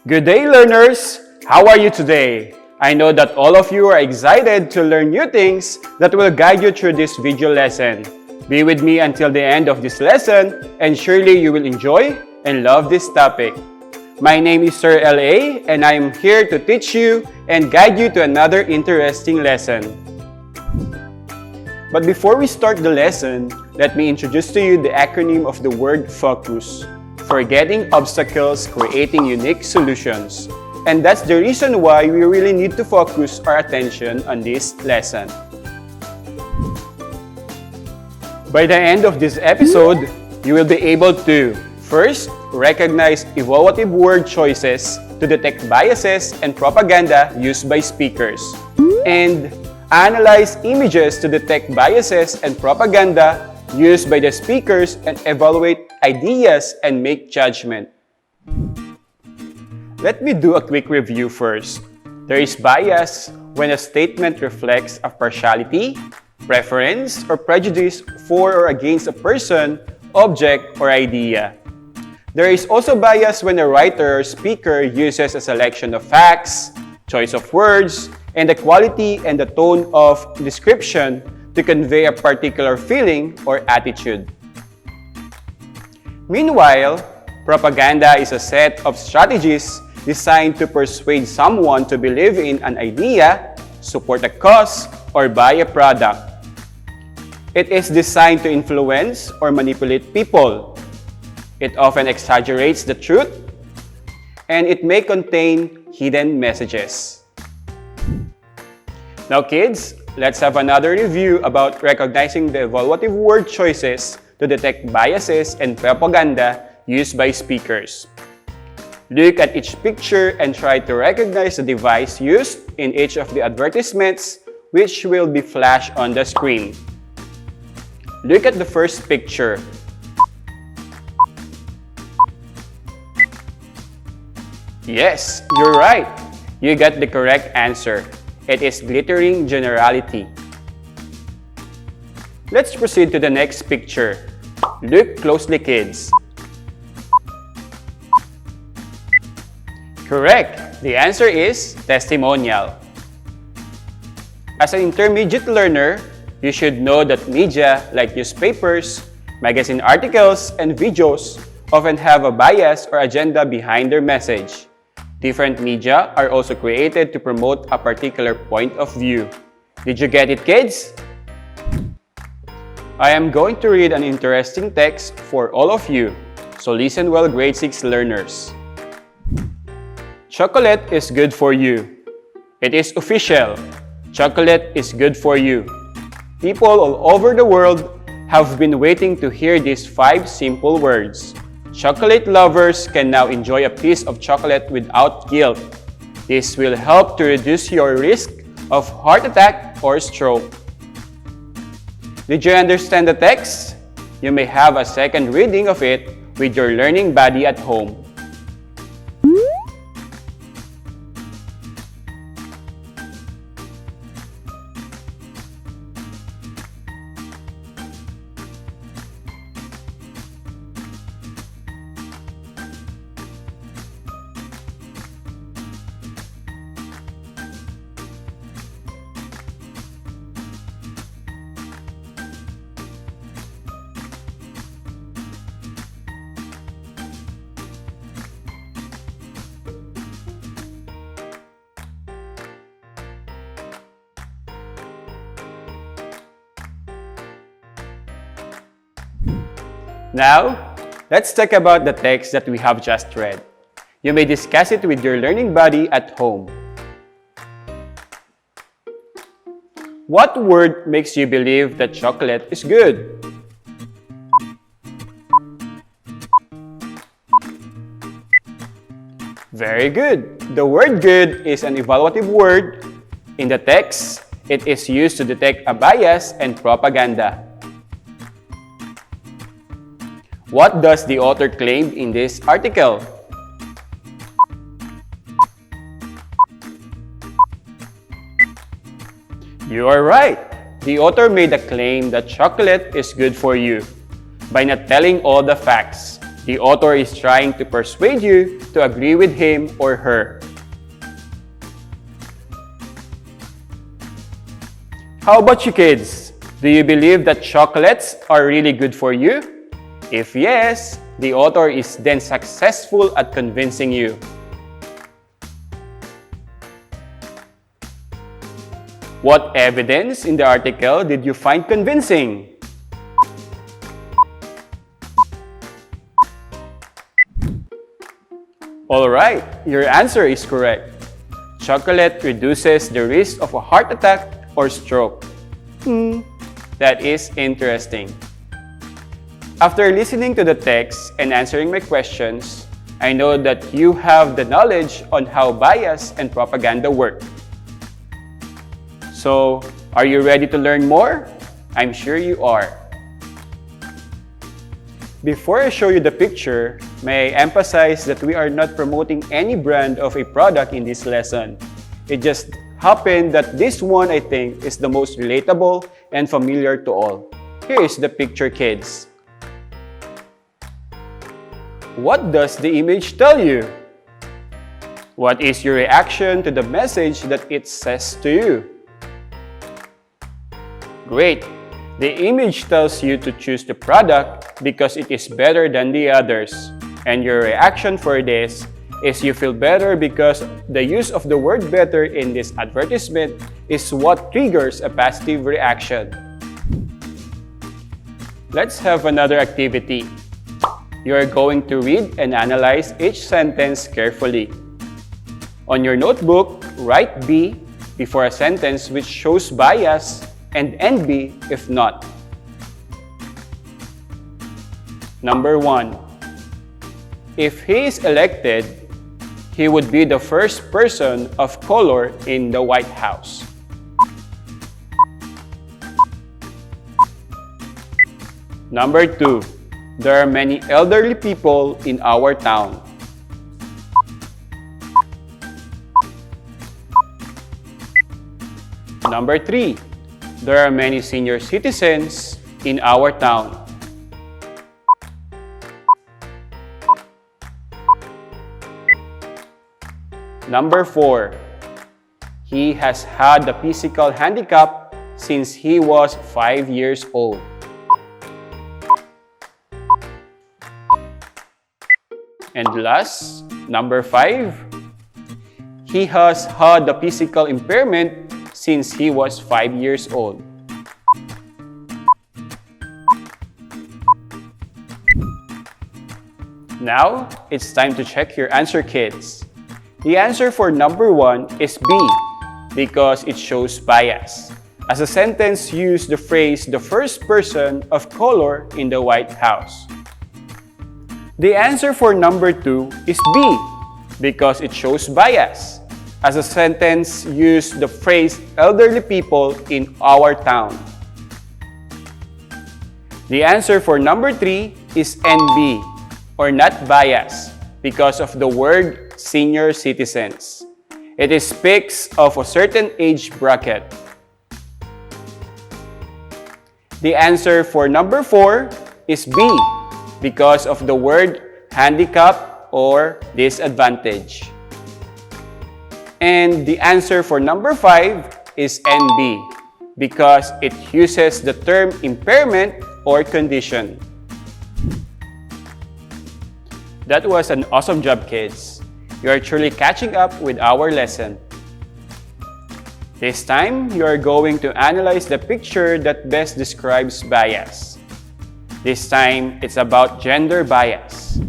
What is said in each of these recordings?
Good day, learners! How are you today? I know that all of you are excited to learn new things that will guide you through this video lesson. Be with me until the end of this lesson and surely you will enjoy and love this topic. My name is Sir L.A. and I am here to teach you and guide you to another interesting lesson. But before we start the lesson, let me introduce to you the acronym of the word FOCUS. Forgetting obstacles, creating unique solutions. And that's the reason why we really need to focus our attention on this lesson. By the end of this episode, you will be able to first, recognize evaluative word choices to detect biases and propaganda used by speakers. And analyze images to detect biases and propaganda used by the speakers and evaluate ideas and make judgment. Let me do a quick review first. There is bias when a statement reflects a partiality, preference, or prejudice for or against a person, object, or idea. There is also bias when a writer or speaker uses a selection of facts, choice of words, and the quality and the tone of description to convey a particular feeling or attitude. Meanwhile, propaganda is a set of strategies designed to persuade someone to believe in an idea, support a cause, or buy a product. It is designed to influence or manipulate people. It often exaggerates the truth, and it may contain hidden messages. Now kids, let's have another review about recognizing the evaluative word choices to detect biases and propaganda used by speakers. Look at each picture and try to recognize the device used in each of the advertisements, which will be flashed on the screen. Look at the first picture. Yes, you're right. You got the correct answer. It is glittering generality. Let's proceed to the next picture. Look closely, kids. Correct. The answer is testimonial. As an intermediate learner, you should know that media like newspapers, magazine articles, and videos often have a bias or agenda behind their message. Different media are also created to promote a particular point of view. Did you get it, kids? I am going to read an interesting text for all of you, so listen well, grade 6 learners. Chocolate is good for you. It is official. Chocolate is good for you. People all over the world have been waiting to hear these 5 simple words. Chocolate lovers can now enjoy a piece of chocolate without guilt. This will help to reduce your risk of heart attack or stroke. Did you understand the text? You may have a second reading of it with your learning buddy at home. Now, let's talk about the text that we have just read. You may discuss it with your learning buddy at home. What word makes you believe that chocolate is good? Very good. The word good is an evaluative word. In the text, it is used to detect a bias and propaganda. What does the author claim in this article? You are right. The author made a claim that chocolate is good for you by not telling all the facts. The author is trying to persuade you to agree with him or her. How about you kids? Do you believe that chocolates are really good for you? If yes, the author is then successful at convincing you. What evidence in the article did you find convincing? Alright, your answer is correct. Chocolate reduces the risk of a heart attack or stroke. That is interesting. After listening to the text and answering my questions, I know that you have the knowledge on how bias and propaganda work. So, are you ready to learn more? I'm sure you are. Before I show you the picture, may I emphasize that we are not promoting any brand of a product in this lesson. It just happened that this one, I think, is the most relatable and familiar to all. Here is the picture, kids. What does the image tell you? What is your reaction to the message that it says to you? Great! The image tells you to choose the product because it is better than the others. And your reaction for this is you feel better because the use of the word better in this advertisement is what triggers a positive reaction. Let's have another activity. You are going to read and analyze each sentence carefully. On your notebook, write B before a sentence which shows bias and NB if not. Number 1. If he is elected, he would be the first person of color in the White House. Number 2. There are many elderly people in our town. Number 3. There are many senior citizens in our town. Number 4. He has had a physical handicap since he was 5 years old. And last, number 5. He has had a physical impairment since he was 5 years old. Now, it's time to check your answer, kids. The answer for number 1 is B, because it shows bias. As a sentence, use the phrase the first person of color in the White House. The answer for number 2 is B, because it shows bias. As a sentence, use the phrase elderly people in our town. The answer for number 3 is NB, or not bias, because of the word senior citizens. It speaks of a certain age bracket. The answer for number 4 is B, because of the word handicap or disadvantage. And the answer for number 5 is NB, because it uses the term impairment or condition. That was an awesome job, kids. You are truly catching up with our lesson. This time, you are going to analyze the picture that best describes bias. This time, it's about gender bias.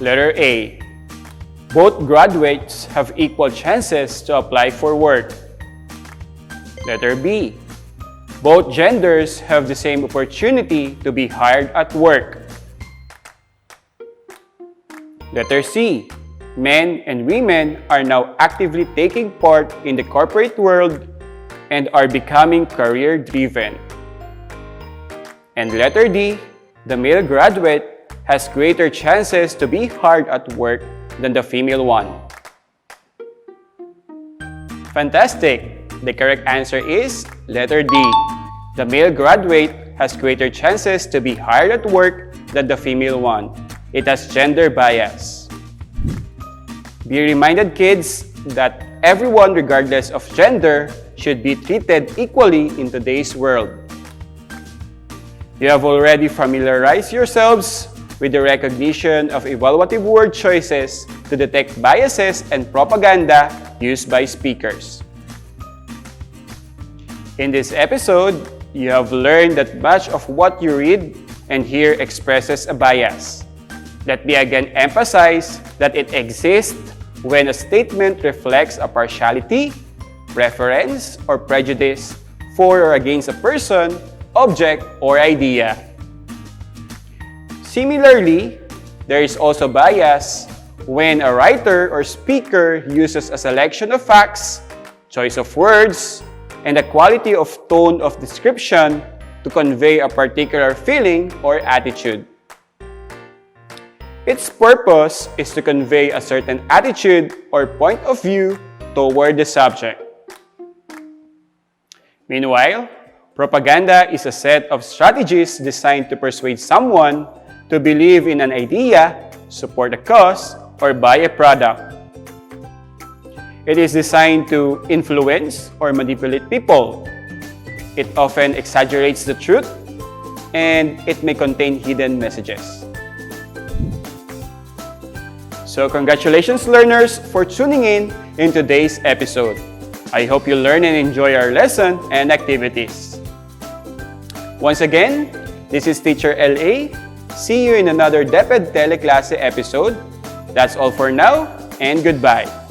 Letter A. Both graduates have equal chances to apply for work. Letter B. Both genders have the same opportunity to be hired at work. Letter C. Men and women are now actively taking part in the corporate world and are becoming career-driven. And letter D. The male graduate has greater chances to be hired at work than the female one. Fantastic! The correct answer is letter D. The male graduate has greater chances to be hired at work than the female one. It has gender bias. Be reminded, kids, that everyone, regardless of gender, should be treated equally in today's world. You have already familiarized yourselves with the recognition of evaluative word choices to detect biases and propaganda used by speakers. In this episode, you have learned that much of what you read and hear expresses a bias. Let me again emphasize that it exists when a statement reflects a partiality, preference, or prejudice for or against a person, object, or idea. Similarly, there is also bias when a writer or speaker uses a selection of facts, choice of words, and the quality of tone of description to convey a particular feeling or attitude. Its purpose is to convey a certain attitude or point of view toward the subject. Meanwhile, propaganda is a set of strategies designed to persuade someone to believe in an idea, support a cause, or buy a product. It is designed to influence or manipulate people. It often exaggerates the truth, and it may contain hidden messages. So congratulations, learners, for tuning in today's episode. I hope you learn and enjoy our lesson and activities. Once again, this is Teacher LA. See you in another DepEd Teleklase episode. That's all for now, and goodbye.